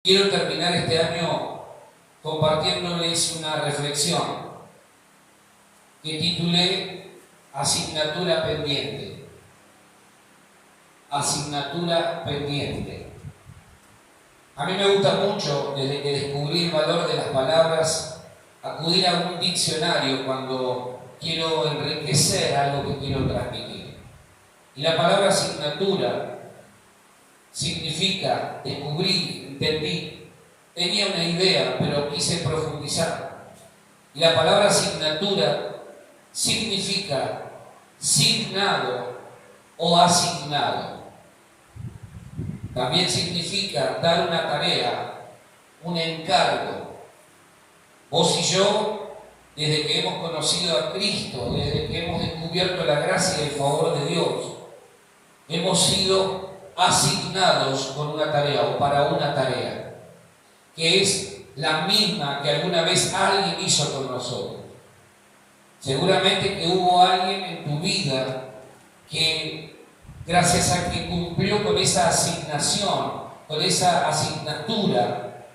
Quiero terminar este año compartiéndoles una reflexión que titulé Asignatura pendiente. Asignatura pendiente. A mí me gusta mucho, desde que descubrí el valor de las palabras, acudir a un diccionario cuando quiero enriquecer algo que quiero transmitir. Y la palabra asignatura significa descubrir, entendí, tenía una idea, pero quise profundizar. Y la palabra asignatura significa signado o asignado. También significa dar una tarea, un encargo. Vos y yo, desde que hemos conocido a Cristo, desde que hemos descubierto la gracia y el favor de Dios, hemos sido asignados con una tarea o para una tarea, que es la misma que alguna vez alguien hizo con nosotros. Seguramente que hubo alguien en tu vida que, gracias a que cumplió con esa asignación, con esa asignatura,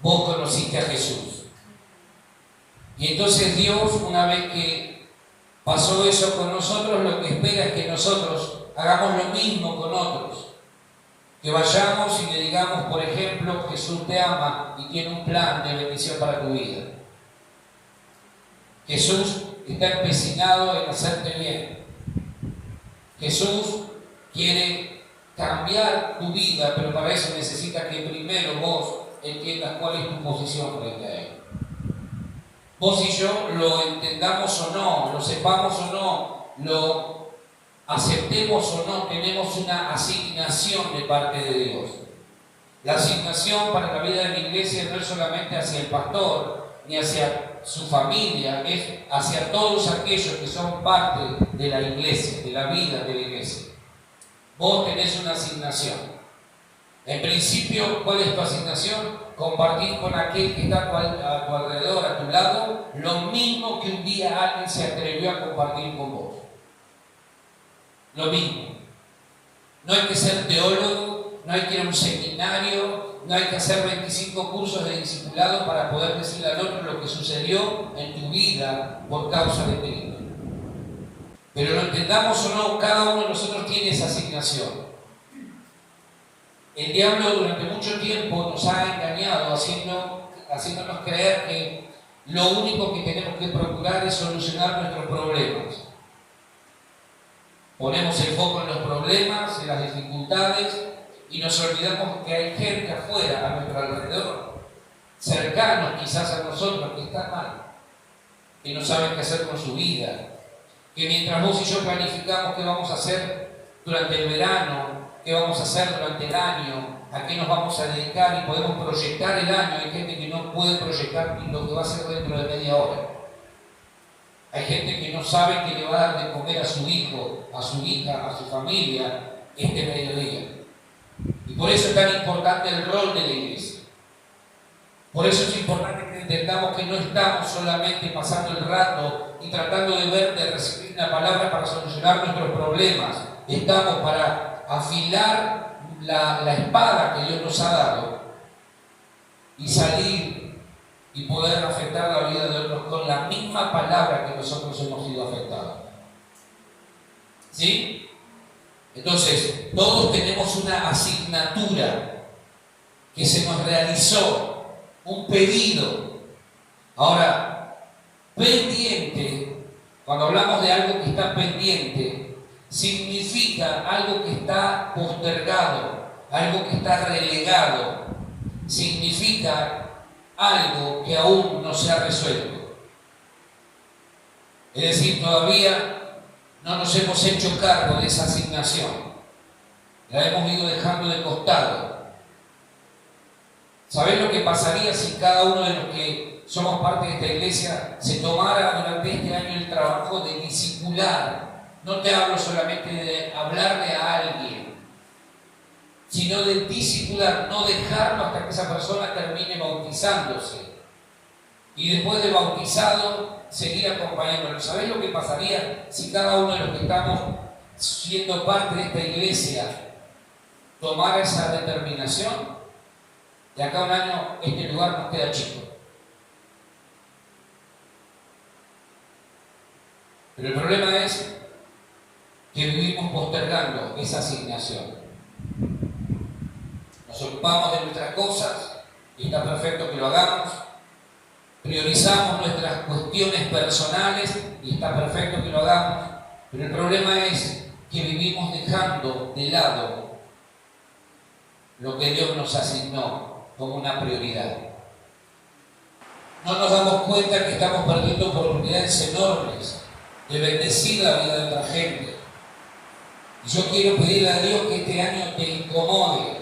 vos conociste a Jesús. Y entonces Dios, una vez que pasó eso con nosotros, lo que espera es que nosotros hagamos lo mismo con otros. Que vayamos y le digamos, por ejemplo, Jesús te ama y tiene un plan de bendición para tu vida. Jesús está empecinado en hacerte bien. Jesús quiere cambiar tu vida, pero para eso necesita que primero vos entiendas cuál es tu posición frente a Él. Vos y yo lo entendamos o no, lo sepamos o no, lo aceptemos o no, tenemos una asignación de parte de Dios. La asignación para la vida de la iglesia no es solamente hacia el pastor, ni hacia su familia, es hacia todos aquellos que son parte de la iglesia, de la vida de la iglesia. Vos tenés una asignación. En principio, ¿cuál es tu asignación? Compartir con aquel que está a tu alrededor, a tu lado, lo mismo que un día alguien se atrevió a compartir con vos. Lo mismo. No hay que ser teólogo, no hay que ir a un seminario, no hay que hacer 25 cursos de discipulado para poder decirle al otro lo que sucedió en tu vida por causa de Cristo. Pero lo entendamos o no, cada uno de nosotros tiene esa asignación. El diablo durante mucho tiempo nos ha engañado haciéndonos creer que lo único que tenemos que procurar es solucionar nuestros problemas. Ponemos el foco en los problemas, en las dificultades y nos olvidamos que hay gente afuera, a nuestro alrededor, cercanos quizás a nosotros, que están mal, que no saben qué hacer con su vida, que mientras vos y yo planificamos qué vamos a hacer durante el verano, qué vamos a hacer durante el año, a qué nos vamos a dedicar y podemos proyectar el año, hay gente que no puede proyectar lo que va a hacer dentro de media hora. Hay gente que no sabe que le va a dar de comer a su hijo, a su hija, a su familia este mediodía. Y por eso es tan importante el rol de la iglesia. Por eso es importante que entendamos que no estamos solamente pasando el rato y tratando de ver, de recibir una palabra para solucionar nuestros problemas. Estamos para afilar la espada que Dios nos ha dado y salir y poder afectar la vida de otros con la misma palabra que nosotros hemos sido afectados. ¿Sí? Entonces, todos tenemos una asignatura que se nos realizó, un pedido. Ahora, pendiente, cuando hablamos de algo que está pendiente, significa algo que está postergado, algo que está relegado, significa algo que aún no se ha resuelto. Es decir, todavía no nos hemos hecho cargo de esa asignación. La hemos ido dejando de costado. ¿Sabés lo que pasaría si cada uno de los que somos parte de esta iglesia se tomara durante este año el trabajo de discipular? No te hablo solamente de hablarle a alguien, sino de discipular, no dejarlo hasta que esa persona termine bautizándose. Y después de bautizado, seguir acompañándolo. ¿Sabés lo que pasaría si cada uno de los que estamos siendo parte de esta iglesia tomara esa determinación? De acá a un año este lugar nos queda chico. Pero el problema es que vivimos postergando esa asignación. Nos ocupamos de nuestras cosas y está perfecto que lo hagamos. Priorizamos nuestras cuestiones personales y está perfecto que lo hagamos. Pero el problema es que vivimos dejando de lado lo que Dios nos asignó como una prioridad. No nos damos cuenta que estamos perdiendo oportunidades enormes de bendecir la vida de otra gente. Y yo quiero pedirle a Dios que este año te incomode,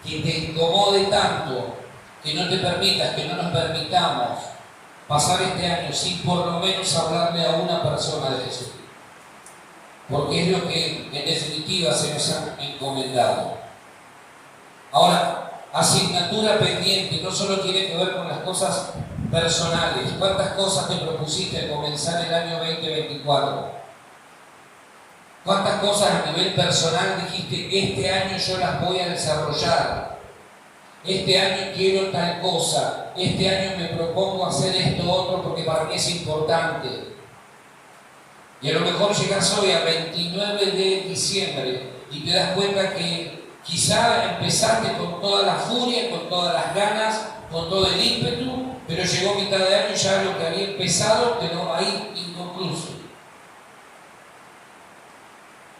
que te incomode tanto, que no te permitas, que no nos permitamos pasar este año sin por lo menos hablarle a una persona de Jesús. Porque es lo que en definitiva se nos ha encomendado. Ahora, asignatura pendiente no solo tiene que ver con las cosas personales. ¿Cuántas cosas te propusiste al comenzar el año 2024? ¿Cuántas cosas a nivel personal dijiste, este año yo las voy a desarrollar? Este año quiero tal cosa, este año me propongo hacer esto otro porque para mí es importante. Y a lo mejor llegas hoy a 29 de diciembre y te das cuenta que quizá empezaste con toda la furia, con todas las ganas, con todo el ímpetu, pero llegó mitad de año y ya lo que había empezado quedó ahí inconcluso.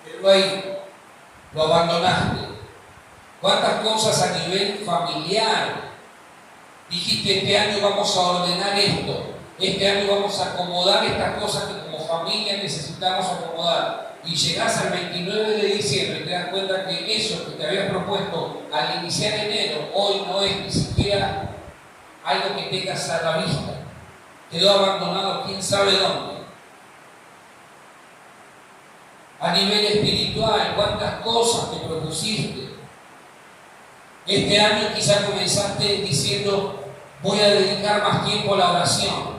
Quedó ahí, lo abandonaste. ¿Cuántas cosas a nivel familiar dijiste, este año vamos a ordenar esto, este año vamos a acomodar estas cosas que como familia necesitamos acomodar? Y llegás al 29 de diciembre y te das cuenta que eso que te habías propuesto al iniciar enero, hoy no es ni siquiera algo que tengas a la vista. Quedó abandonado quién sabe dónde. A nivel espiritual, ¿cuántas cosas te propusiste? Este año quizás comenzaste diciendo, voy a dedicar más tiempo a la oración.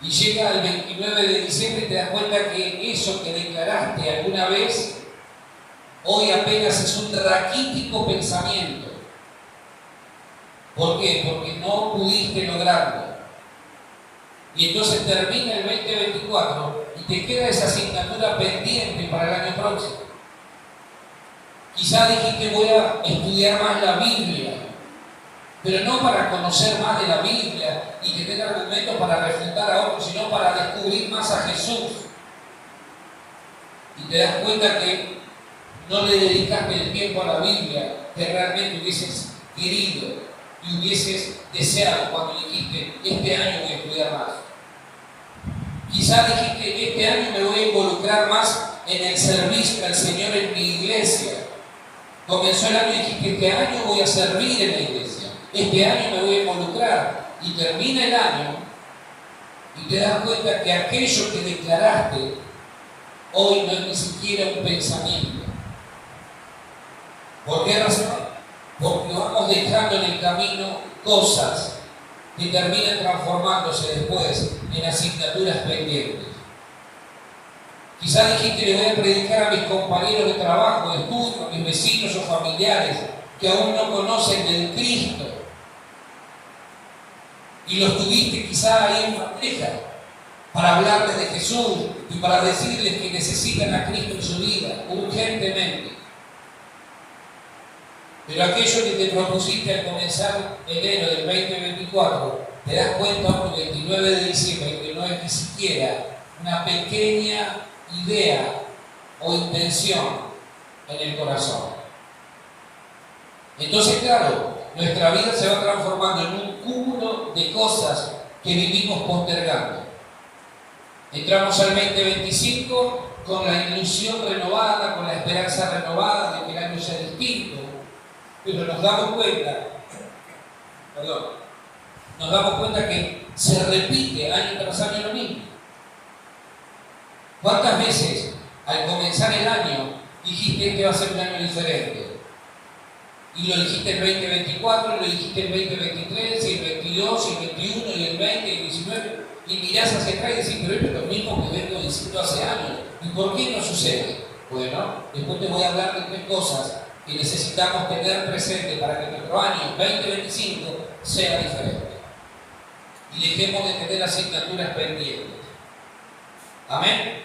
Y llega el 29 de diciembre y te das cuenta que eso que declaraste alguna vez, hoy apenas es un raquítico pensamiento. ¿Por qué? Porque no pudiste lograrlo. Y entonces termina el 2024 y te queda esa asignatura pendiente para el año próximo. Quizá dijiste, voy a estudiar más la Biblia, pero no para conocer más de la Biblia y tener argumentos para refutar a otros, sino para descubrir más a Jesús. Y te das cuenta que no le dedicaste el tiempo a la Biblia que realmente hubieses querido y hubieses deseado cuando dijiste, este año voy a estudiar más. Quizá dijiste, este año me voy a involucrar más en el servicio al Señor en mi iglesia. Comenzó el año y dijiste, este año voy a servir en la iglesia, este año me voy a involucrar. Y termina el año y te das cuenta que aquello que declaraste hoy no es ni siquiera un pensamiento. ¿Por qué razón? Porque vamos dejando en el camino cosas que terminan transformándose después en asignaturas pendientes. Quizás dijiste, le voy a predicar a mis compañeros de trabajo, de estudio, a mis vecinos o familiares que aún no conocen del Cristo. Y los tuviste quizá ahí en bandeja para hablarles de Jesús y para decirles que necesitan a Cristo en su vida, urgentemente. Pero aquello que te propusiste al comenzar enero del 2024, te das cuenta hoy, el 29 de diciembre, que no es ni siquiera una pequeña idea o intención en el corazón. Entonces, claro, nuestra vida se va transformando en un cúmulo de cosas que vivimos postergando. Entramos al 2025 con la ilusión renovada, con la esperanza renovada de que el año sea distinto, pero nos damos cuenta que se repite año tras año lo mismo. ¿Cuántas veces al comenzar el año dijiste que va a ser un año diferente? Y lo dijiste el 2024, lo dijiste el 2023, y el 22, y el 21, y el 20, y el 19, y mirás hacia atrás y decís, pero esto es lo mismo que vengo diciendo hace años. ¿Y por qué no sucede? Bueno, después te voy a hablar de tres cosas que necesitamos tener presente para que nuestro año 2025 sea diferente. Y dejemos de tener asignaturas pendientes. Amén.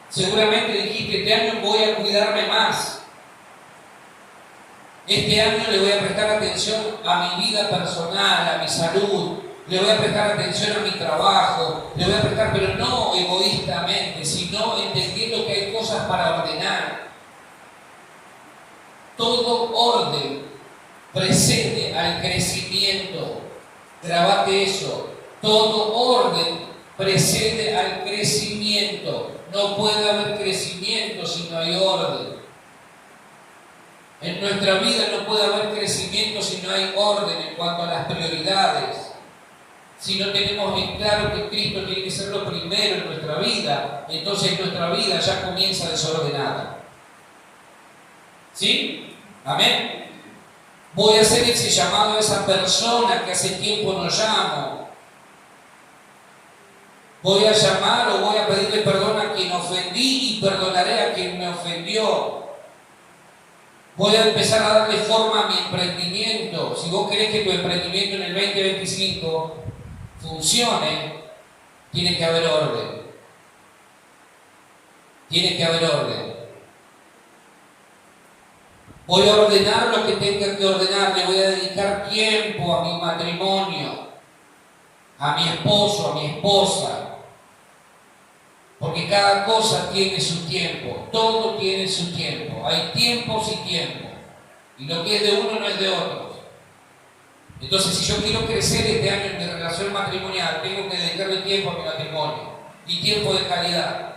Seguramente dijiste, este año voy a cuidarme más. Este año le voy a prestar atención a mi vida personal, a mi salud. Le voy a prestar atención a mi trabajo. Le voy a prestar, pero no egoístamente, sino entendiendo que hay cosas para ordenar. Todo orden precede al crecimiento. Grabate eso. Todo orden precede al crecimiento. No puede haber crecimiento si no hay orden. En nuestra vida no puede haber crecimiento si no hay orden en cuanto a las prioridades. Si no tenemos en claro que Cristo tiene que ser lo primero en nuestra vida, entonces nuestra vida ya comienza desordenada. ¿Sí? Amén. Voy a hacer ese llamado a esa persona que hace tiempo no llamo. Voy a llamar o voy a pedirle perdón a quien ofendí y perdonaré a quien me ofendió. Voy a empezar a darle forma a mi emprendimiento. Si vos querés que tu emprendimiento en el 2025 funcione, tiene que haber orden. Tiene que haber orden. Voy a ordenar lo que tenga que ordenar. Le voy a dedicar tiempo a mi matrimonio, a mi esposo, a mi esposa. Porque cada cosa tiene su tiempo, todo tiene su tiempo. Hay tiempos y tiempos. Y lo que es de uno no es de otros. Entonces, si yo quiero crecer este año en mi relación matrimonial, tengo que dedicarle tiempo a mi matrimonio. Y tiempo de calidad.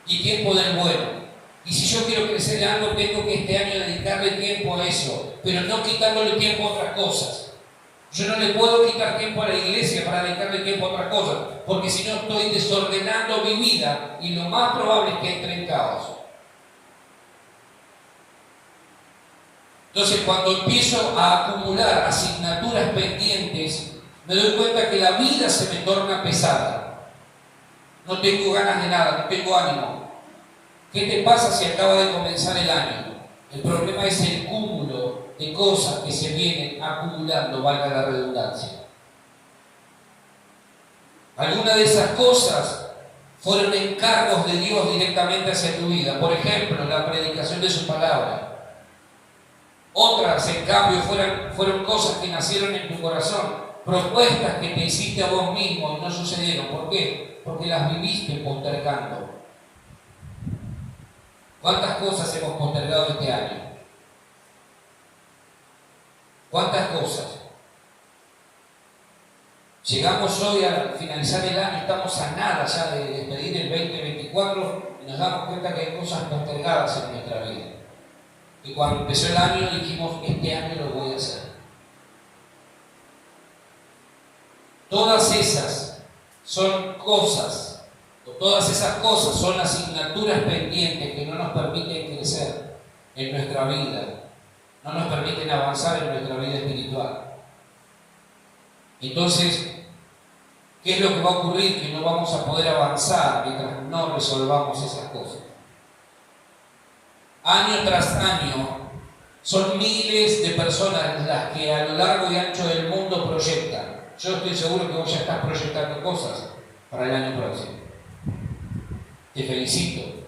Y tiempo del bueno. Y si yo quiero crecer en algo, tengo que este año dedicarle tiempo a eso. Pero no quitándole tiempo a otras cosas. Yo no le puedo quitar tiempo a la iglesia para dedicarle tiempo a otras cosas, porque si no estoy desordenando mi vida y lo más probable es que entre en caos. Entonces, cuando empiezo a acumular asignaturas pendientes, me doy cuenta que la vida se me torna pesada. No tengo ganas de nada, no tengo ánimo. ¿Qué te pasa si acaba de comenzar el año? El problema es el cúmulo de cosas que se vienen acumulando, valga la redundancia. Algunas de esas cosas fueron encargos de Dios directamente hacia tu vida. Por ejemplo, la predicación de su palabra. Otras, en cambio, fueron cosas que nacieron en tu corazón, propuestas que te hiciste a vos mismo y no sucedieron. ¿Por qué? Porque las viviste postergando. ¿Cuántas cosas hemos postergado este año? ¿Cuántas cosas? Llegamos hoy a finalizar el año, estamos a nada ya de despedir el 2024 y nos damos cuenta que hay cosas postergadas en nuestra vida. Y cuando empezó el año dijimos, este año lo voy a hacer. Todas esas son cosas, todas esas cosas son asignaturas pendientes que no nos permiten crecer en nuestra vida. No nos permiten avanzar en nuestra vida espiritual. Entonces, ¿qué es lo que va a ocurrir? Que no vamos a poder avanzar mientras no resolvamos esas cosas. Año tras año, son miles de personas las que a lo largo y ancho del mundo proyectan. Yo estoy seguro que vos ya estás proyectando cosas para el año próximo. Te felicito.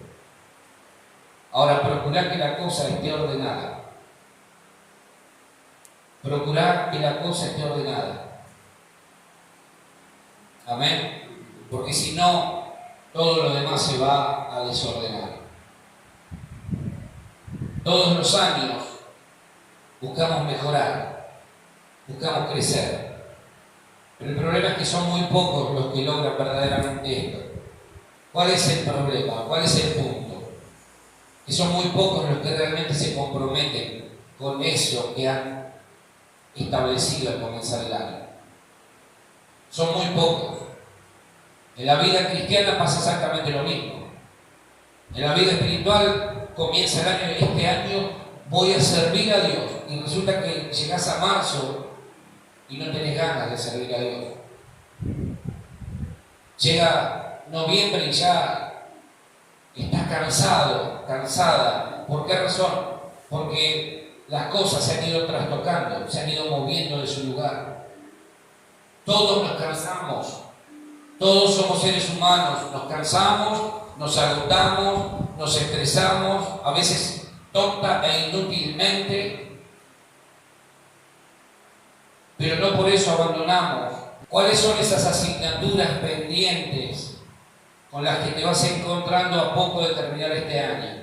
Ahora, procurá que la cosa esté ordenada. Procurar que la cosa esté ordenada. Amén. Porque si no, todo lo demás se va a desordenar. Todos los años buscamos mejorar, buscamos crecer. Pero el problema es que son muy pocos los que logran verdaderamente esto. ¿Cuál es el problema? ¿Cuál es el punto? Que son muy pocos los que realmente se comprometen con eso que han establecido al comenzar el año. Son muy pocos. En la vida cristiana pasa exactamente lo mismo. En la vida espiritual comienza el año, este año voy a servir a Dios, y resulta que llegás a marzo y no tenés ganas de servir a Dios. Llega noviembre y ya estás cansado, cansada. ¿Por qué razón? porque las cosas se han ido trastocando, se han ido moviendo de su lugar. Todos nos cansamos, todos somos seres humanos, nos cansamos, nos agotamos, nos estresamos, a veces tonta e inútilmente, pero no por eso abandonamos. ¿Cuáles son esas asignaturas pendientes con las que te vas encontrando a poco de terminar este año?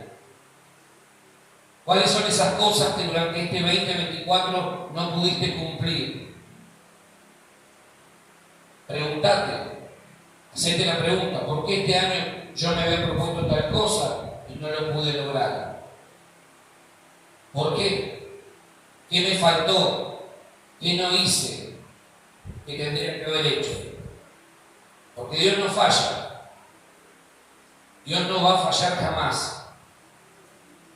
¿Cuáles son esas cosas que durante este 2024 no pudiste cumplir? Pregúntate, hacete la pregunta, ¿por qué este año yo me había propuesto tal cosa y no lo pude lograr? ¿Por qué? ¿Qué me faltó? ¿Qué no hice? ¿Qué tendría que haber hecho? Porque Dios no falla. Dios no va a fallar jamás.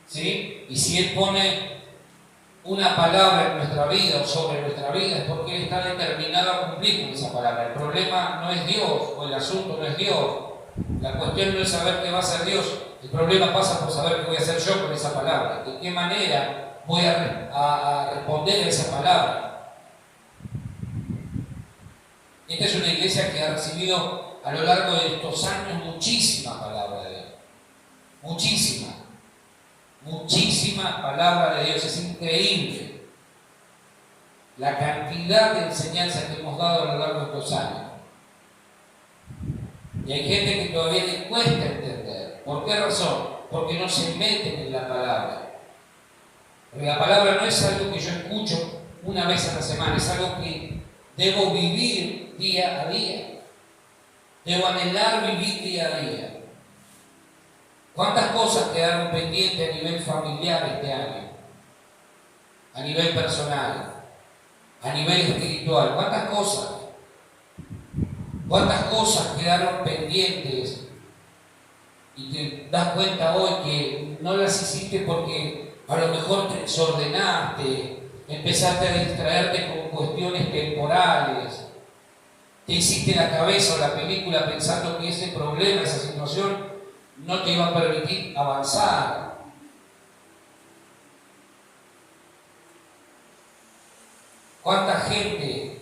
¿Sí? Y si Él pone una palabra en nuestra vida o sobre nuestra vida es porque Él está determinado a cumplir con esa palabra. El problema no es Dios o el asunto no es Dios. La cuestión no es saber qué va a hacer Dios. El problema pasa por saber qué voy a hacer yo con esa palabra. De qué manera voy a responder a esa palabra. Esta es una iglesia que ha recibido a lo largo de estos años muchísima palabra de Dios. Muchísima palabra de Dios. Es increíble la cantidad de enseñanzas que hemos dado a lo largo de estos años. Y hay gente que todavía le cuesta entender. ¿Por qué razón? Porque no se meten en la palabra. Porque la palabra no es algo que yo escucho una vez a la semana, es algo que debo vivir día a día. Debo anhelar vivir día a día. ¿Cuántas cosas quedaron pendientes a nivel familiar este año? A nivel personal, a nivel espiritual. ¿Cuántas cosas? ¿Cuántas cosas quedaron pendientes? Y te das cuenta hoy que no las hiciste porque a lo mejor te desordenaste, empezaste a distraerte con cuestiones temporales, te hiciste la cabeza o la película pensando que ese problema, esa situación, no te iba a permitir avanzar. ¿Cuánta gente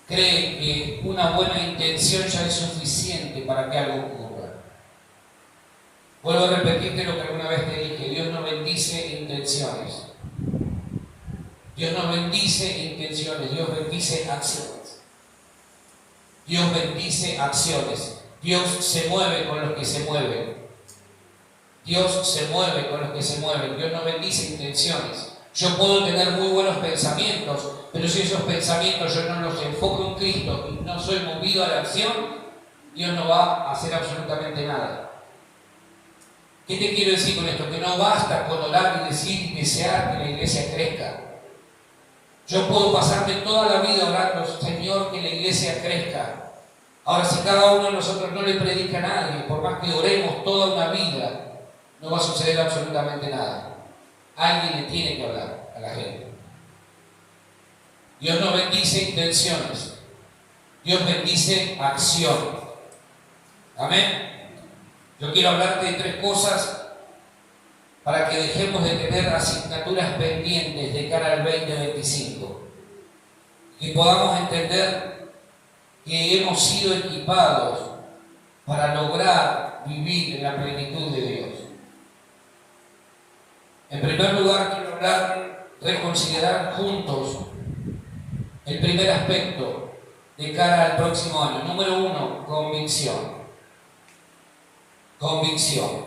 cree que una buena intención ya es suficiente para que algo ocurra? Vuelvo a repetirte lo que alguna vez te dije: Dios no bendice intenciones. Dios no bendice intenciones, Dios bendice acciones. Dios bendice acciones. Dios se mueve con los que se mueven. Dios se mueve con los que se mueven. Dios no bendice intenciones. Yo puedo tener muy buenos pensamientos, pero si esos pensamientos yo no los enfoco en Cristo y no soy movido a la acción, Dios no va a hacer absolutamente nada. ¿Qué te quiero decir con esto? Que no basta con orar y decir y desear que la iglesia crezca. Yo puedo pasarme toda la vida orando: Señor, que la iglesia crezca. Ahora, si cada uno de nosotros no le predica a nadie, por más que oremos toda una vida, no va a suceder absolutamente nada. Alguien le tiene que hablar a la gente. Dios no bendice intenciones. Dios bendice acción. Amén. Yo quiero hablarte de 3 cosas para que dejemos de tener asignaturas pendientes de cara al 2025. Que podamos entender que hemos sido equipados para lograr vivir en la plenitud de Dios. En primer lugar, quiero hablar, reconsiderar juntos el primer aspecto de cara al próximo año. Número 1, convicción. Convicción.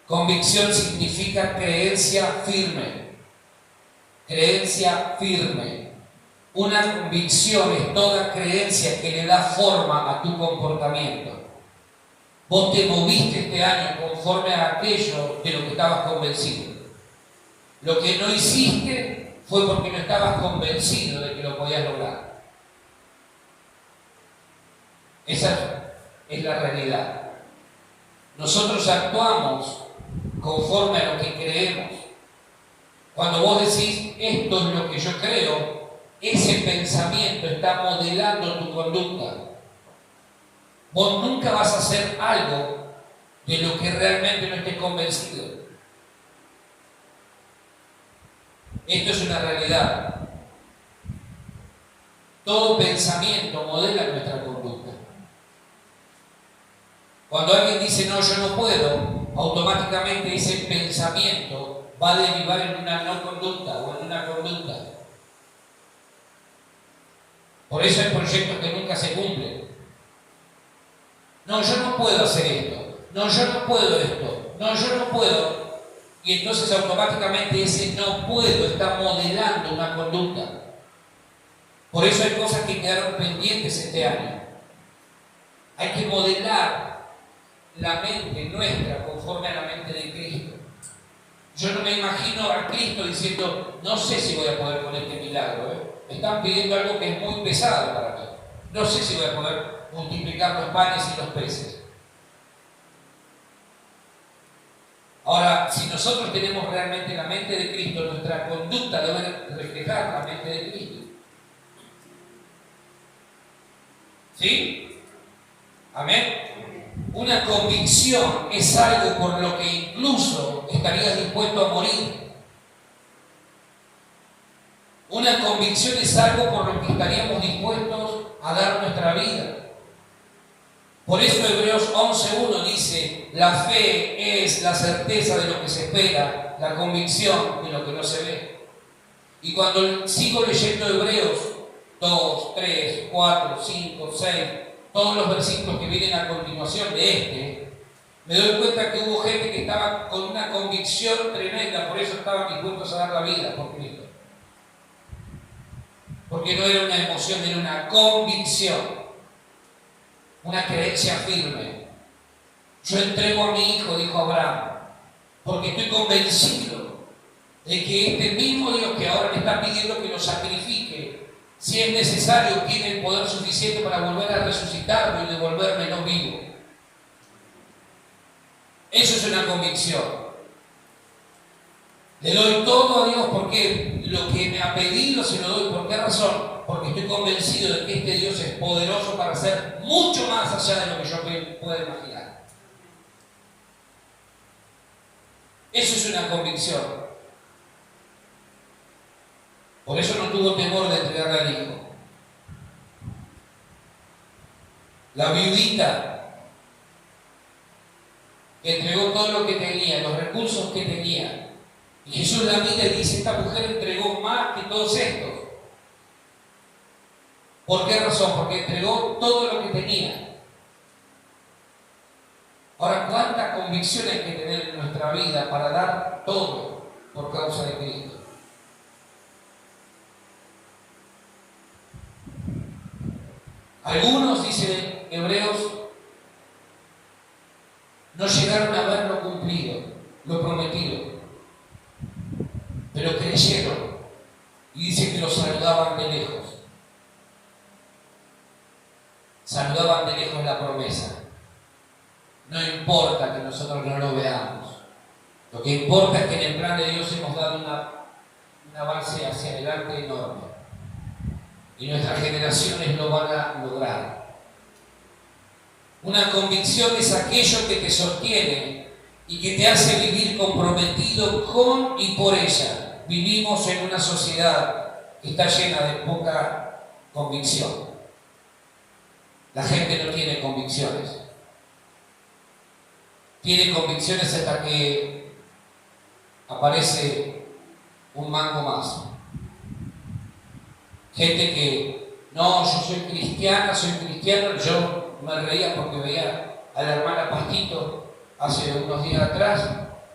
Convicción significa creencia firme. Creencia firme. Una convicción es toda creencia que le da forma a tu comportamiento. Vos te moviste este año conforme a aquello de lo que estabas convencido. Lo que no hiciste fue porque no estabas convencido de que lo podías lograr. Esa es la realidad. Nosotros actuamos conforme a lo que creemos. Cuando vos decís, esto es lo que yo creo, ese pensamiento está modelando tu conducta. Vos nunca vas a hacer algo de lo que realmente no estés convencido. Esto es una realidad. Todo pensamiento modela nuestra conducta. Cuando alguien dice no, yo no puedo, automáticamente ese pensamiento va a derivar en una no conducta o en una conducta. Por eso hay proyectos que nunca se cumplen. No, yo no puedo hacer esto. No, yo no puedo esto. No, yo no puedo. Y entonces automáticamente ese no puedo está modelando una conducta. Por eso hay cosas que quedaron pendientes este año. Hay que modelar la mente nuestra conforme a la mente de Cristo. Yo no me imagino a Cristo diciendo, no sé si voy a poder con este milagro. Me están pidiendo algo que es muy pesado para mí. No sé si voy a poder multiplicar los panes y los peces. Ahora, si nosotros tenemos realmente la mente de Cristo, nuestra conducta debe reflejar la mente de Cristo. ¿Sí? Amén. Una convicción es algo por lo que incluso estarías dispuesto a morir. Una convicción es algo por lo que estaríamos dispuestos a dar nuestra vida. Por eso Hebreos 11:1 dice, la fe es la certeza de lo que se espera, la convicción de lo que no se ve. Y cuando sigo leyendo Hebreos 2, 3, 4, 5, 6, todos los versículos que vienen a continuación de me doy cuenta que hubo gente que estaba con una convicción tremenda, por eso estaban dispuestos a dar la vida por Cristo. Porque no era una emoción, era una convicción. Una creencia firme. Yo entrego a mi hijo, dijo Abraham, porque estoy convencido de que este mismo Dios que ahora me está pidiendo que lo sacrifique, si es necesario, tiene el poder suficiente para volver a resucitarlo y devolvérmelo vivo. Eso es una convicción. Le doy todo a Dios porque lo que me ha pedido se lo doy. ¿Por qué razón? Porque estoy convencido de que este Dios es poderoso para hacer mucho más allá de lo que yo pueda imaginar. Eso es una convicción. Por eso no tuvo temor de entregarle al hijo. La viudita que entregó todo lo que tenía, los recursos que tenía. Y Jesús la mira y dice, esta mujer entregó más que todos estos. ¿Por qué razón? Porque entregó todo lo que tenía. Ahora, ¿cuánta convicción hay que tener en nuestra vida para dar todo por causa de Cristo? Algunos, dice Hebreos, no llegaron a ver lo cumplido, lo prometido, pero creyeron y dice que los saludaban de lejos. Saludaban de lejos la promesa. No importa que nosotros no lo veamos. Lo que importa es que en el plan de Dios hemos dado un avance hacia adelante enorme. Y nuestras generaciones lo van a lograr. Una convicción es aquello que te sostiene y que te hace vivir comprometido con y por ella. Vivimos en una sociedad que está llena de poca convicción. La gente no tiene convicciones. Tiene convicciones hasta que aparece un mango más. Gente que, no, yo soy cristiana, soy cristiano. Yo me reía porque veía a la hermana Pastito hace unos días atrás,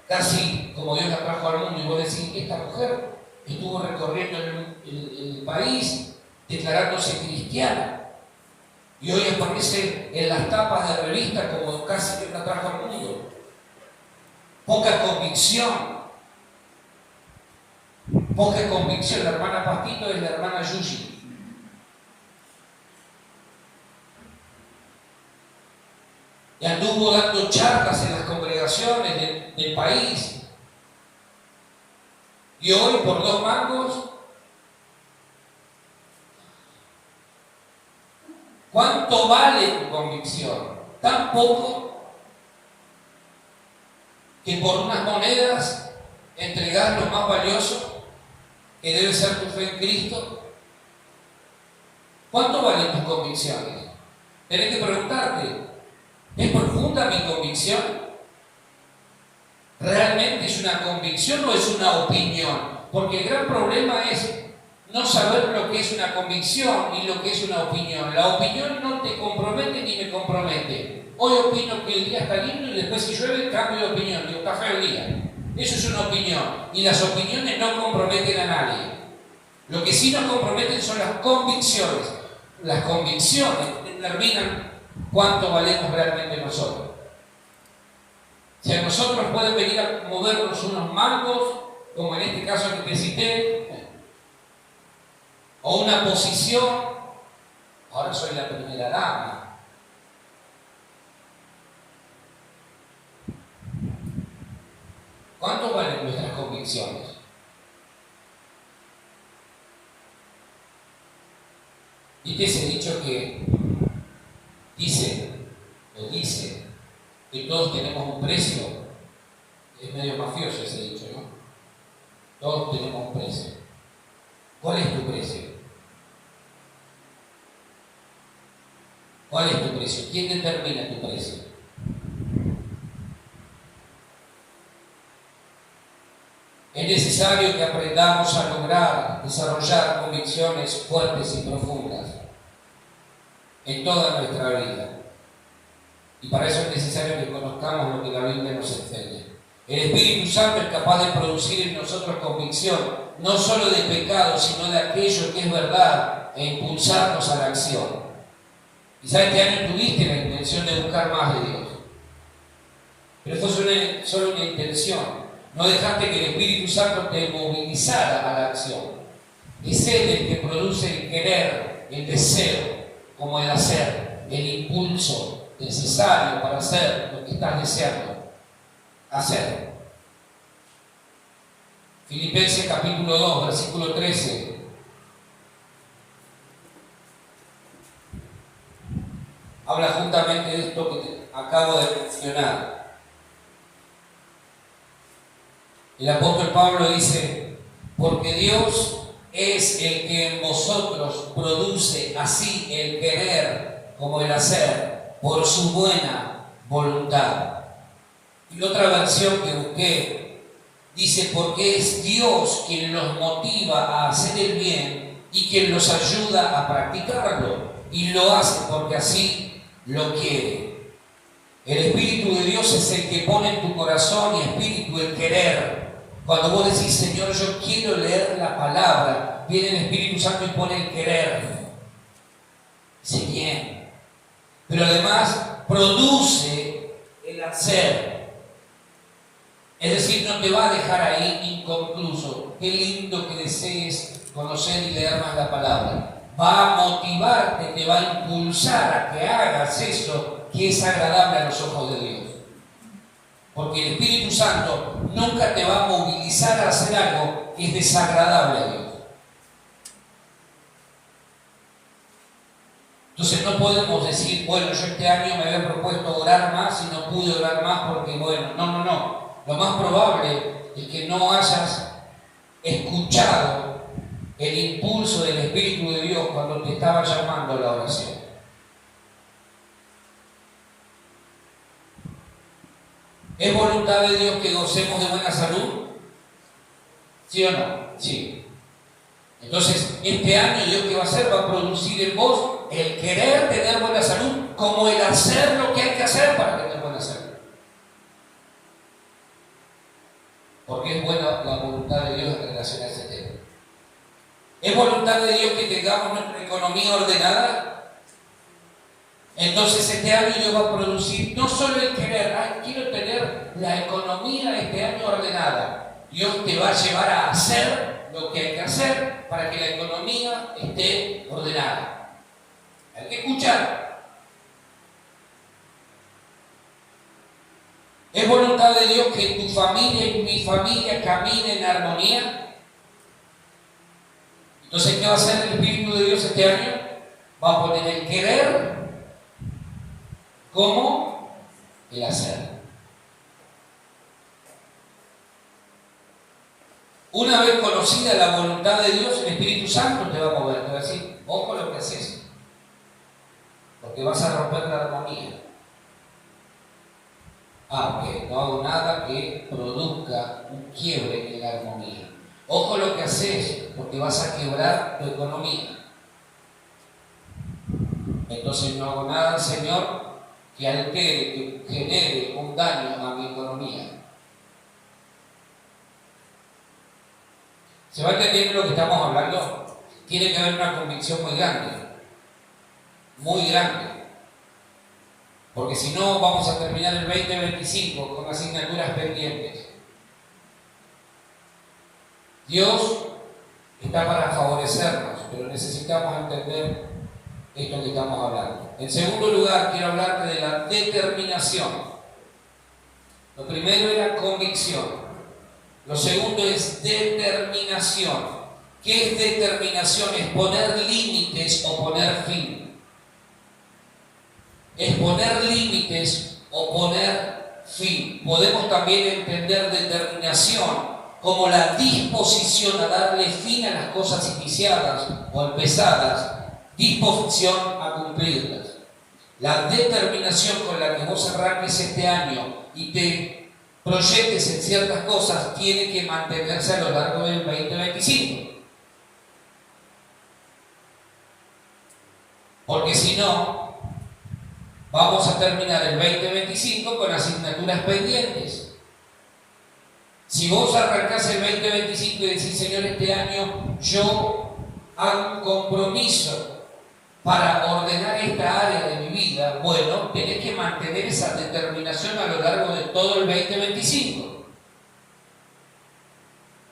casi como Dios la trajo al mundo, y vos decís, esta mujer estuvo recorriendo el país declarándose cristiana. Y hoy aparece en las tapas de revistas como casi que la trajo al mundo. Poca convicción. Poca convicción. La hermana Pastito es la hermana Yushi. Y anduvo dando charlas en las congregaciones del país. Y hoy, por 2 mangos, ¿cuánto vale tu convicción? Tan poco que por unas monedas entregás lo más valioso. que debe ser tu fe en Cristo? ¿Cuánto valen tus convicciones? Tenés que preguntarte, ¿es profunda mi convicción? ¿Realmente es una convicción o es una opinión? Porque el gran problema es no saber lo que es una convicción y lo que es una opinión. La opinión no te compromete ni me compromete. Hoy opino que el día está lindo y después si llueve cambio de opinión. Digo, está feo el día. Eso es una opinión. Y las opiniones no comprometen a nadie. Lo que sí nos comprometen son las convicciones. Las convicciones determinan cuánto valemos realmente nosotros. Si a nosotros pueden venir a movernos unos mangos, como en este caso que te cité, o una posición, ahora soy la primera dama. ¿Cuánto valen nuestras convicciones? ¿Viste ese dicho que dice que todos tenemos un precio? Es medio mafioso ese dicho, ¿no? Todos tenemos un precio. ¿Cuál es tu precio? ¿Cuál es tu precio? ¿Quién determina tu precio? Es necesario que aprendamos a lograr desarrollar convicciones fuertes y profundas en toda nuestra vida. Y para eso es necesario que conozcamos lo que la Biblia nos enseña. El Espíritu Santo es capaz de producir en nosotros convicción, no solo de pecado, sino de aquello que es verdad, e impulsarnos a la acción. Quizá este año tuviste la intención de buscar más de Dios, pero fue solo una intención. No dejaste que el Espíritu Santo te movilizara a la acción. Es Él el que produce el querer, el deseo, como el hacer, el impulso necesario para hacer lo que estás deseando hacer. Filipenses capítulo 2, versículo 13. Habla justamente de esto que te acabo de mencionar. El apóstol Pablo dice, porque Dios es el que en vosotros produce así el querer como el hacer por su buena voluntad. Y otra versión que busqué dice, porque es Dios quien los motiva a hacer el bien y quien los ayuda a practicarlo. Y lo hace porque así lo quiere. El Espíritu de Dios es el que pone en tu corazón y espíritu el querer. Cuando vos decís, Señor, yo quiero leer la palabra, viene el Espíritu Santo y pone el querer. Dice bien. Pero además produce el hacer. Es decir, no te va a dejar ahí inconcluso. Qué lindo que desees conocer y leer más la palabra. Va a motivarte, te va a impulsar a que hagas eso que es agradable a los ojos de Dios. Porque el Espíritu Santo nunca te va a movilizar a hacer algo que es desagradable a Dios. Entonces no podemos decir, bueno, yo este año me había propuesto orar más y no pude orar más porque, bueno, no. Lo más probable es que no hayas escuchado el impulso del Espíritu de Dios cuando te estaba llamando a la oración. ¿Es voluntad de Dios que gocemos de buena salud? ¿Sí o no? Sí. Entonces, este año Dios ¿qué va a hacer? Va a producir en vos el querer tener buena salud como el hacer lo que hay que hacer para tener buena salud. Porque es buena la voluntad de Dios en relación a ese tema. ¿Es voluntad de Dios que tengamos nuestra economía ordenada? Entonces este año Dios va a producir no solo el querer, quiero tener la economía este año ordenada. Dios te va a llevar a hacer lo que hay que hacer para que la economía esté ordenada. Hay que escuchar. ¿Es voluntad de Dios que tu familia y mi familia caminen en armonía? Entonces, ¿qué va a hacer el Espíritu de Dios este año? Va a poner el querer como el hacer. Una vez conocida la voluntad de Dios, el Espíritu Santo te va a mover, te va a decir, ojo lo que haces, porque vas a romper la armonía. Ok, no hago nada que produzca un quiebre en la armonía. Ojo lo que haces, porque vas a quebrar tu economía. Entonces no hago nada, Señor, que altere, que genere un daño a mi economía. ¿Se va entendiendo lo que estamos hablando? Tiene que haber una convicción muy grande. Muy grande. Porque si no, vamos a terminar el 2025 con asignaturas pendientes. Dios está para favorecernos, pero necesitamos entender esto que estamos hablando. En segundo lugar, quiero hablarte de la determinación. Lo primero era convicción. Lo segundo es determinación. ¿Qué es determinación? Es poner límites o poner fin. Es poner límites o poner fin. Podemos también entender determinación como la disposición a darle fin a las cosas iniciadas o empezadas, disposición a cumplirlas. La determinación con la que vos arranques este año y te proyectes en ciertas cosas tiene que mantenerse a lo largo del 2025. Porque si no, vamos a terminar el 2025 con asignaturas pendientes. Si vos arrancás el 2025 y decís, Señor, este año yo hago un compromiso para ordenar esta área de mi vida, bueno, tenés que mantener esa determinación a lo largo de todo el 2025.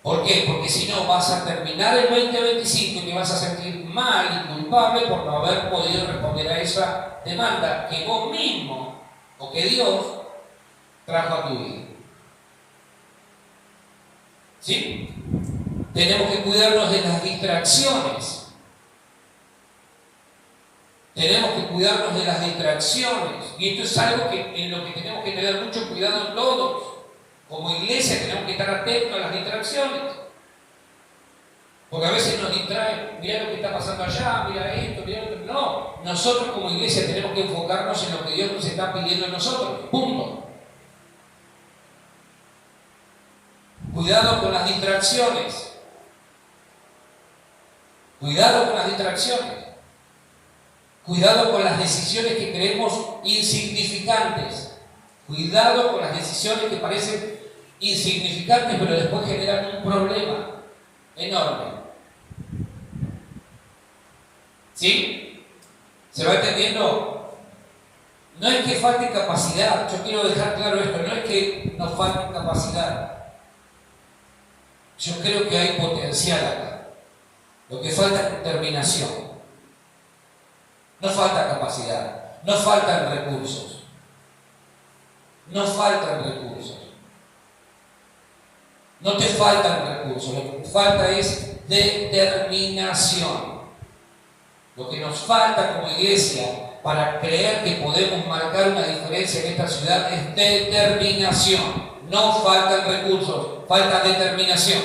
¿Por qué? Porque si no, vas a terminar el 2025 y te vas a sentir mal y culpable por no haber podido responder a esa demanda que vos mismo o que Dios trajo a tu vida. ¿Sí? Tenemos que cuidarnos de las distracciones. Tenemos que cuidarnos de las distracciones. Y esto es algo en lo que tenemos que tener mucho cuidado todos. Como iglesia tenemos que estar atentos a las distracciones. Porque a veces nos distraen. Mira lo que está pasando allá, mira esto, mira esto. No, nosotros como iglesia tenemos que enfocarnos en lo que Dios nos está pidiendo a nosotros. Punto. Cuidado con las distracciones. Cuidado con las distracciones. Cuidado con las decisiones que creemos insignificantes. Cuidado con las decisiones que parecen insignificantes, pero después generan un problema enorme. ¿Sí? ¿Se va entendiendo? No es que falte capacidad. Yo quiero dejar claro esto. No es que nos falte capacidad. Yo creo que hay potencial acá. Lo que falta es determinación. No falta capacidad. No faltan recursos. No faltan recursos. No te faltan recursos. Lo que te falta es determinación. Lo que nos falta como iglesia para creer que podemos marcar una diferencia en esta ciudad es determinación. No faltan recursos, falta determinación.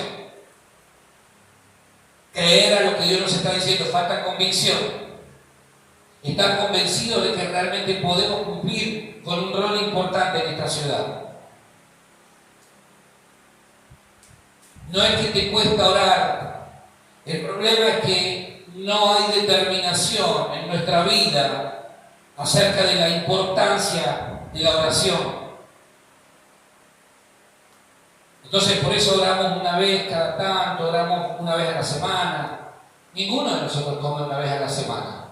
Creer a lo que Dios nos está diciendo, falta convicción. Estar convencidos de que realmente podemos cumplir con un rol importante en esta ciudad. No es que te cuesta orar. El problema es que no hay determinación en nuestra vida acerca de la importancia de la oración. Entonces, por eso oramos una vez cada tanto, oramos una vez a la semana. Ninguno de nosotros come una vez a la semana.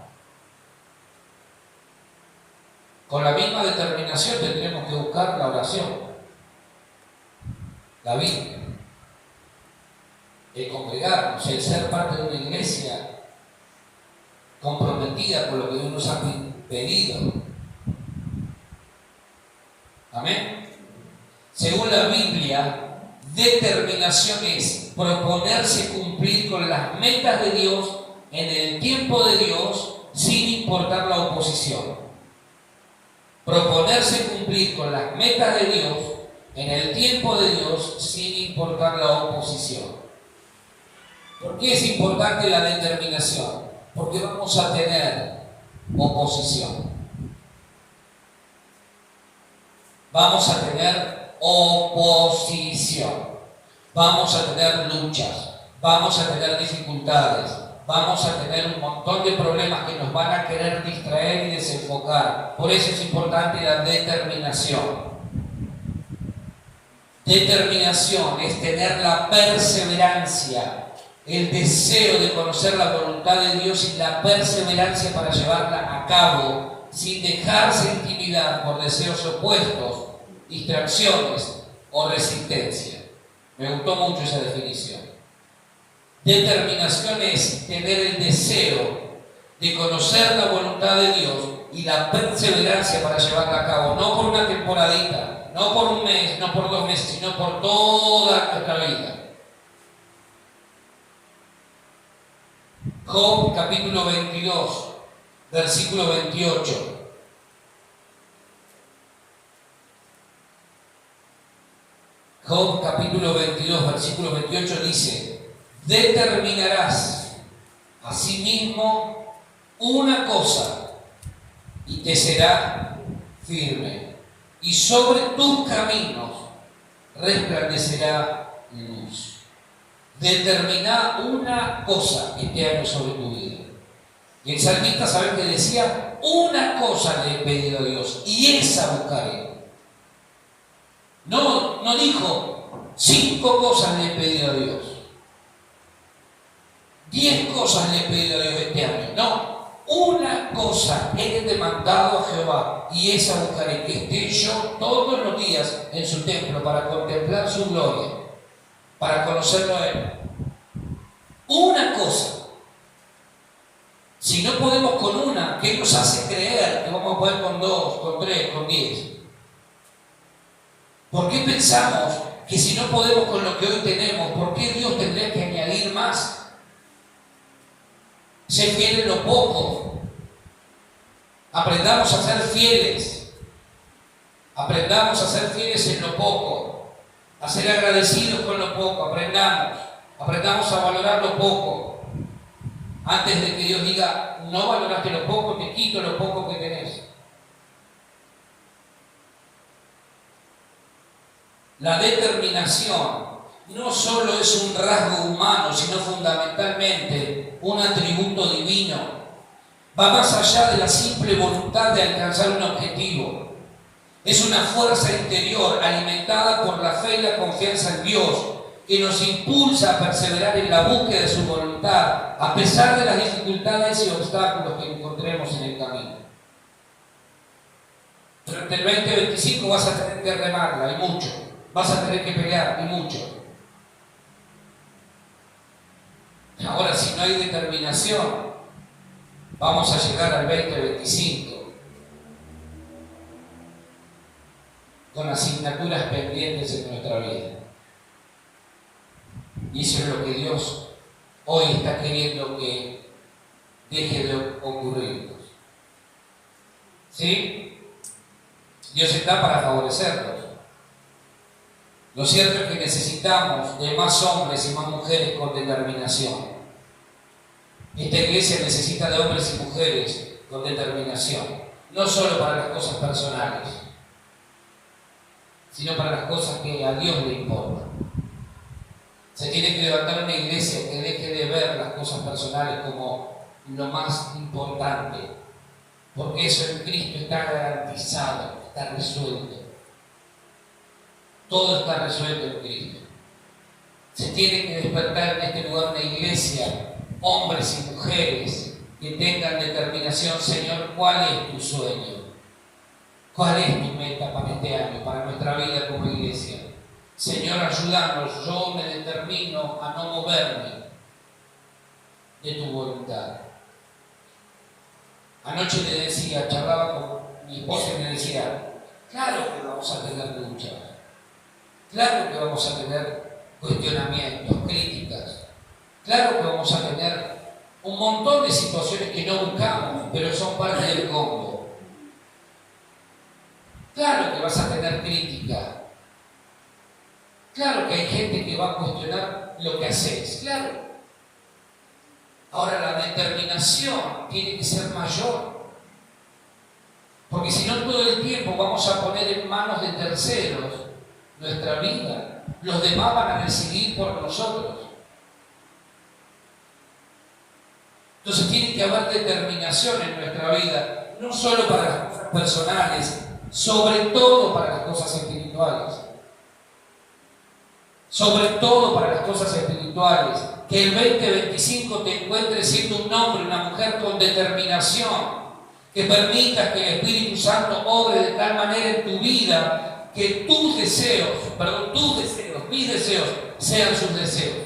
Con la misma determinación tendremos que buscar la oración, la Biblia, el congregarnos, el ser parte de una iglesia comprometida con lo que Dios nos ha pedido. Amén. Según la Biblia, determinación es proponerse cumplir con las metas de Dios en el tiempo de Dios sin importar la oposición. Proponerse cumplir con las metas de Dios en el tiempo de Dios sin importar la oposición. ¿Por qué es importante la determinación? Porque vamos a tener oposición. Vamos a tener oposición. Vamos a tener luchas. Vamos a tener dificultades. Vamos a tener un montón de problemas que nos van a querer distraer y desenfocar. Por eso es importante la determinación. Determinación es tener la perseverancia, el deseo de conocer la voluntad de Dios y la perseverancia para llevarla a cabo sin dejarse intimidar por deseos opuestos, distracciones o resistencia. Me gustó mucho esa definición. Determinación es tener el deseo de conocer la voluntad de Dios y la perseverancia para llevarla a cabo, no por una temporadita, no por un mes, no por 2 meses, sino por toda nuestra vida. Job capítulo 22, versículo 28. Job capítulo 22, versículo 28 dice: determinarás asimismo una cosa y te será firme, y sobre tus caminos resplandecerá luz. Determina una cosa este año sobre tu vida. Y el salmista, ¿sabes qué decía? Una cosa le he pedido a Dios y esa buscaré. No dijo 5 cosas le he pedido a Dios, 10 cosas le he pedido a Dios este año. No, una cosa he demandado a Jehová y esa buscaré, que esté yo todos los días en su templo para contemplar su gloria, para conocerlo a Él. Una cosa. Si no podemos con una, ¿qué nos hace creer que vamos a poder con 2, con 3, con 10? ¿Por qué pensamos que si no podemos con lo que hoy tenemos, por qué Dios tendría que añadir más? Sé fiel en lo poco. Aprendamos a ser fieles. Aprendamos a ser fieles en lo poco. A ser agradecidos con lo poco. Aprendamos a valorar lo poco. Antes de que Dios diga, no valoraste lo poco, te quito lo poco que tenés. La determinación no solo es un rasgo humano, sino fundamentalmente un atributo divino. Va más allá de la simple voluntad de alcanzar un objetivo. Es una fuerza interior alimentada por la fe y la confianza en Dios, que nos impulsa a perseverar en la búsqueda de su voluntad, a pesar de las dificultades y obstáculos que encontremos en el camino. Durante el 2025 vas a tener que remarla, y mucho. Vas a tener que pelear, y mucho. Ahora, si no hay determinación, vamos a llegar al 2025 con asignaturas pendientes en nuestra vida. Y eso es lo que Dios hoy está queriendo que deje de ocurrirnos. ¿Sí? Dios está para favorecernos. Lo cierto es que necesitamos de más hombres y más mujeres con determinación. Esta iglesia necesita de hombres y mujeres con determinación, no solo para las cosas personales, sino para las cosas que a Dios le importan. Se tiene que levantar una iglesia que deje de ver las cosas personales como lo más importante, porque eso en Cristo está garantizado, está resuelto. Todo está resuelto en Cristo. Se tiene que despertar en este lugar una iglesia, hombres y mujeres que tengan determinación. Señor, ¿cuál es tu sueño? ¿Cuál es tu meta para este año, para nuestra vida como iglesia? Señor, ayúdanos, yo me determino a no moverme de tu voluntad. Anoche le decía, charlaba con mi esposa y me decía, claro que vamos a tener luchas, claro que vamos a tener cuestionamientos, críticas, claro que vamos a tener un montón de situaciones que no buscamos, pero son parte del combo. Claro que vas a tener crítica. Claro que hay gente que va a cuestionar lo que haces, claro. Ahora, la determinación tiene que ser mayor, porque si no todo el tiempo vamos a poner en manos de terceros nuestra vida. Los demás van a decidir por nosotros. Entonces tiene que haber determinación en nuestra vida, no solo para las cosas personales, sobre todo para las cosas espirituales. Sobre todo para las cosas espirituales. Que el 2025 te encuentres siendo un hombre, una mujer con determinación. Que permitas que el Espíritu Santo obre de tal manera en tu vida que tus deseos, mis deseos, sean sus deseos.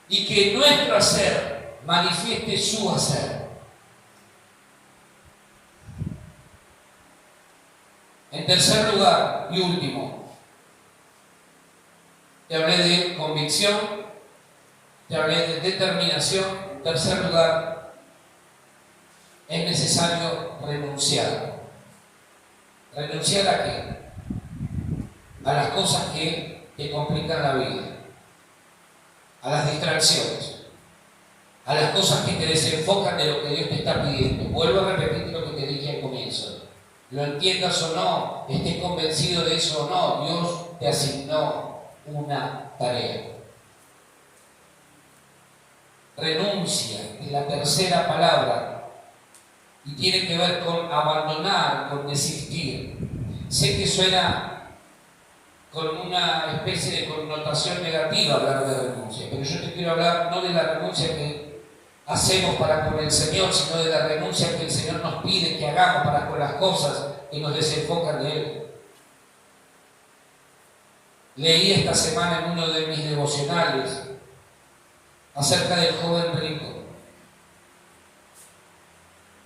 Y que nuestro hacer manifieste su hacer. En tercer lugar y último, te hablé de convicción, te hablé de determinación. En tercer lugar, es necesario renunciar. ¿Renunciar a qué? A las cosas que te complican la vida, a las distracciones, a las cosas que te desenfocan de lo que Dios te está pidiendo. Vuelvo a repetir lo que te dije al comienzo. Lo entiendas o no, estés convencido de eso o no, Dios te asignó una tarea. Renuncia es la tercera palabra y tiene que ver con abandonar, con desistir. Sé que suena con una especie de connotación negativa hablar de renuncia, pero yo te quiero hablar no de la renuncia que hacemos para con el Señor, sino de la renuncia que el Señor nos pide que hagamos para con las cosas que nos desenfocan de Él. Leí esta semana en uno de mis devocionales acerca del joven rico.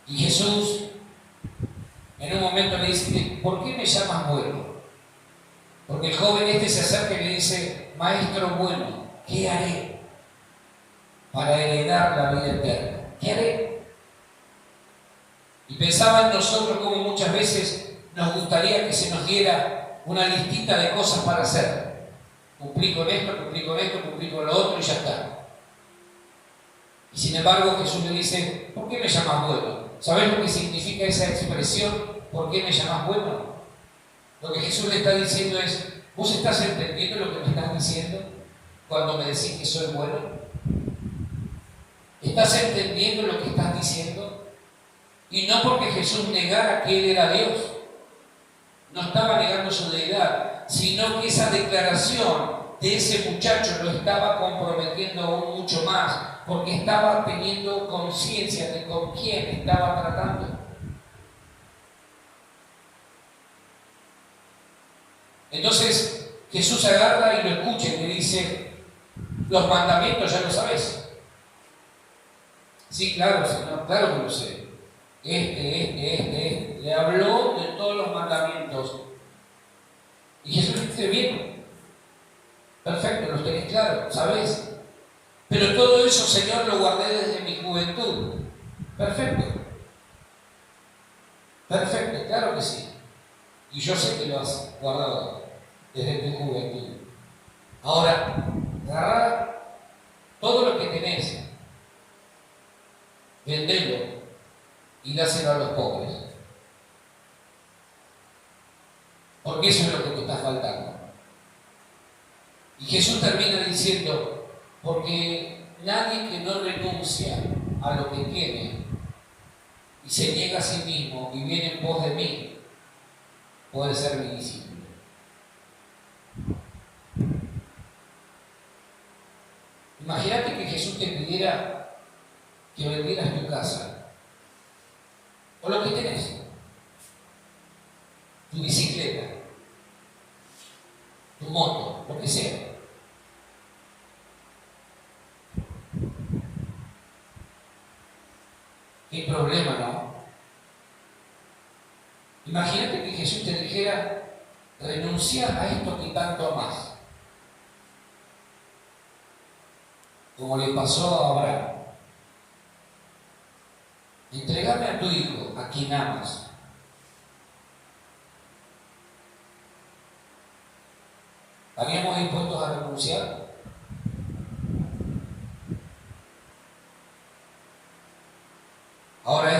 Y Jesús en un momento le dice: ¿por qué me llamas bueno? Porque el joven se acerca y le dice: Maestro bueno, ¿qué haré para heredar la vida eterna? ¿Qué haré? Y pensaba en nosotros como muchas veces nos gustaría que se nos diera una listita de cosas para hacer. Cumplí con esto, cumplí con esto, cumplí con lo otro y ya está. Y sin embargo Jesús le dice: ¿por qué me llamas bueno? ¿Sabés lo que significa esa expresión? ¿Por qué me llamas bueno? Lo que Jesús le está diciendo es: ¿vos estás entendiendo lo que me estás diciendo cuando me decís que soy bueno? ¿Estás entendiendo lo que estás diciendo? Y no porque Jesús negara que Él era Dios, no estaba negando su deidad, sino que esa declaración de ese muchacho lo estaba comprometiendo aún mucho más, porque estaba teniendo conciencia de con quién estaba tratando. Entonces Jesús agarra y lo escucha y le dice: los mandamientos ya lo sabes. Sí, claro, Señor, claro que lo sé. Le habló de todos los mandamientos. Y Jesús le dice: bien, perfecto, los tenés claro, ¿sabes? Pero todo eso, Señor, lo guardé desde mi juventud. Perfecto. Perfecto, claro que sí. Y yo sé que lo has guardado desde tu juventud. Ahora, agarra todo lo que tenés, vendelo y dáselo a los pobres. Porque eso es lo que te está faltando. Y Jesús termina diciendo: porque nadie que no renuncia a lo que tiene y se niega a sí mismo y viene en pos de mí, puede ser mi discípulo. Imagínate que Jesús te pidiera que vendieras tu casa o lo que tenés, tu bicicleta, tu moto, lo que sea. ¿Qué problema, no? Imagínate que Jesús te dijera: renuncia a esto que tanto amás, como le pasó a Abraham. Entregame a tu hijo, a quien amas. ¿Estaríamos dispuestos a renunciar?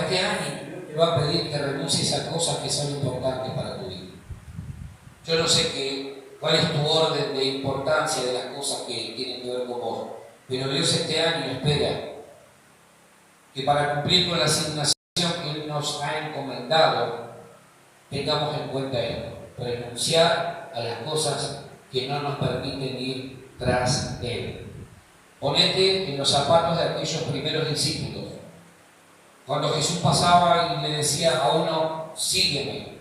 este año Dios te va a pedir que renuncies a cosas que son importantes para tu vida. Yo no sé cuál es tu orden de importancia de las cosas que tienen que ver con vos, pero Dios este año espera que para cumplir con la asignación que Él nos ha encomendado, tengamos en cuenta esto: renunciar a las cosas que no nos permiten ir tras Él. Ponete en los zapatos de aquellos primeros discípulos. Cuando Jesús pasaba y le decía a uno, sígueme.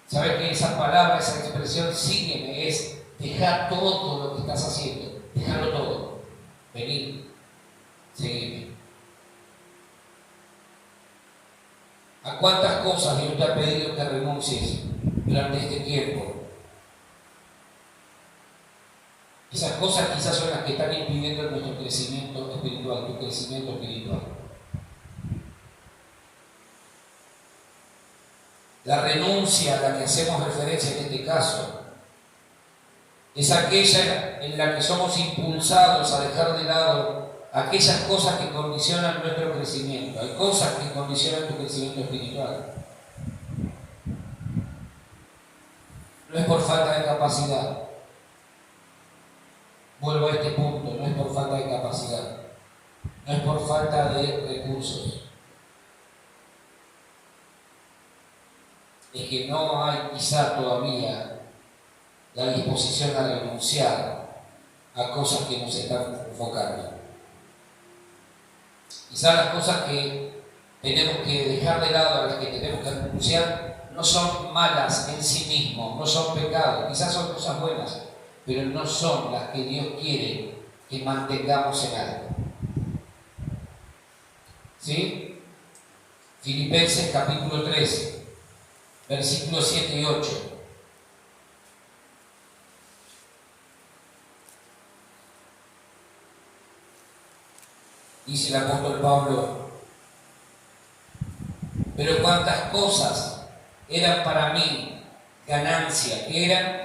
¿Sabes que esa palabra, esa expresión, sígueme, es dejar todo lo que estás haciendo? Dejarlo todo. Venir, seguirme. ¿A cuántas cosas Dios te ha pedido que renuncies durante este tiempo? Esas cosas quizás son las que están impidiendo nuestro crecimiento espiritual, tu crecimiento espiritual. La renuncia a la que hacemos referencia en este caso es aquella en la que somos impulsados a dejar de lado aquellas cosas que condicionan nuestro crecimiento. Hay cosas que condicionan tu crecimiento espiritual. No es por falta de capacidad. Vuelvo a este punto, no es por falta de capacidad, no es por falta de recursos. Es que no hay quizá todavía la disposición a renunciar a cosas que nos están enfocando. Quizá las cosas que tenemos que dejar de lado, a las que tenemos que renunciar, no son malas en sí mismos, no son pecados, quizás son cosas buenas, pero no son las que Dios quiere que mantengamos en alto. ¿Sí? Filipenses capítulo 3, versículos 7 y 8. Dice el apóstol Pablo: pero cuántas cosas eran para mí ganancia, que eran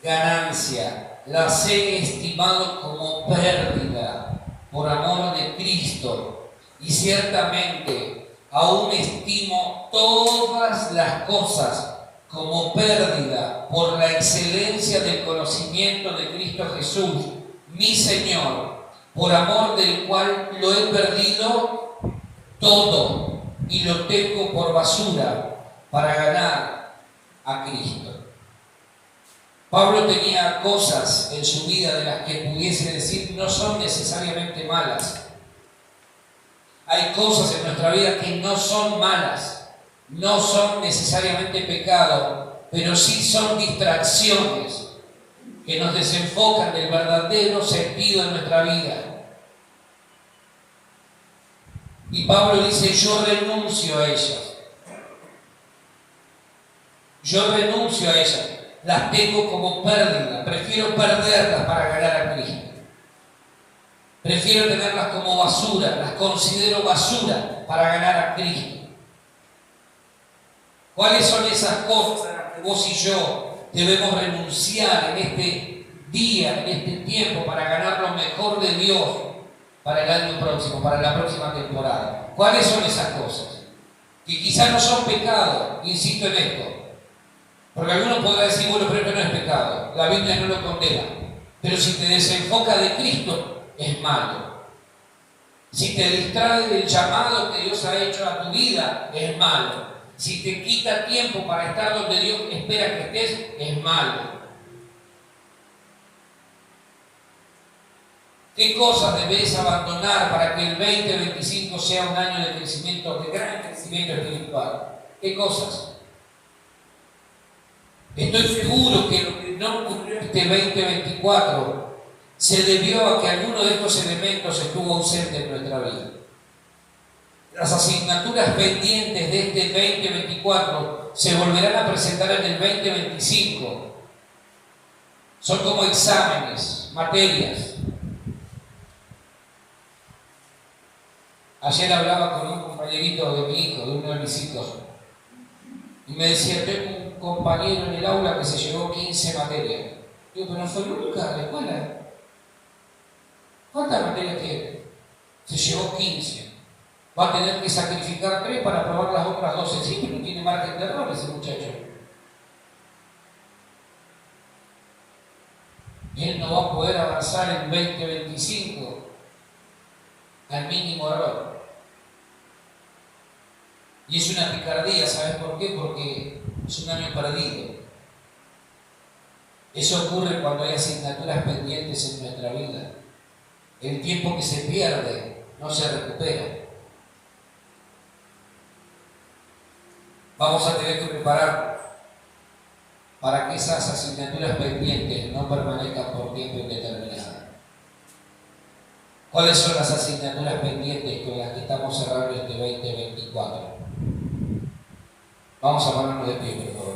ganancia, las he estimado como pérdida por amor de Cristo, y ciertamente aún estimo todas las cosas como pérdida por la excelencia del conocimiento de Cristo Jesús, mi Señor, por amor del cual lo he perdido todo y lo tengo por basura para ganar a Cristo. Pablo tenía cosas en su vida de las que pudiese decir no son necesariamente malas. Hay cosas en nuestra vida que no son malas, no son necesariamente pecado, pero sí son distracciones que nos desenfocan del verdadero sentido de nuestra vida. Y Pablo dice: yo renuncio a ellas. Yo renuncio a ellas. Las tengo como pérdida. Prefiero perderlas para ganar a Cristo. Prefiero tenerlas como basura. Las considero basura para ganar a Cristo. ¿Cuáles son esas cosas a las que vos y yo debemos renunciar en este día, en este tiempo, para ganar lo mejor de Dios para el año próximo, para la próxima temporada? ¿Cuáles son esas cosas? Que quizás no son pecado, insisto en esto. Porque algunos podrán decir, bueno, pero esto no es pecado, la Biblia no lo condena. Pero si te desenfoca de Cristo, es malo. Si te distrae del llamado que Dios ha hecho a tu vida, es malo. Si te quita tiempo para estar donde Dios espera que estés, es malo. ¿Qué cosas debes abandonar para que el 2025 sea un año de crecimiento, de gran crecimiento espiritual? ¿Qué cosas? Estoy seguro que lo que no ocurrió este 2024 se debió a que alguno de estos elementos estuvo ausente en nuestra vida. Las asignaturas pendientes de este 2024 se volverán a presentar en el 2025. Son como exámenes, materias. Ayer hablaba con un compañerito de mi hijo, de uno de mis hijos, y me decía: tengo un compañero en el aula que se llevó 15 materias. Digo, pero no fue nunca a la escuela. ¿Cuántas materias tiene? se llevó 15. Va a tener que sacrificar 3 para aprobar las otras 12. Sí, pero no tiene margen de error ese muchacho. Él no va a poder avanzar en 2025 al mínimo error. Y es una picardía, ¿sabes por qué? Porque es un año perdido. Eso ocurre cuando hay asignaturas pendientes en nuestra vida. El tiempo que se pierde no se recupera. Vamos a tener que prepararnos para que esas asignaturas pendientes no permanezcan por tiempo indeterminado. ¿Cuáles son las asignaturas pendientes con las que estamos cerrando este 2024? Vamos a ponernos de pie, por favor.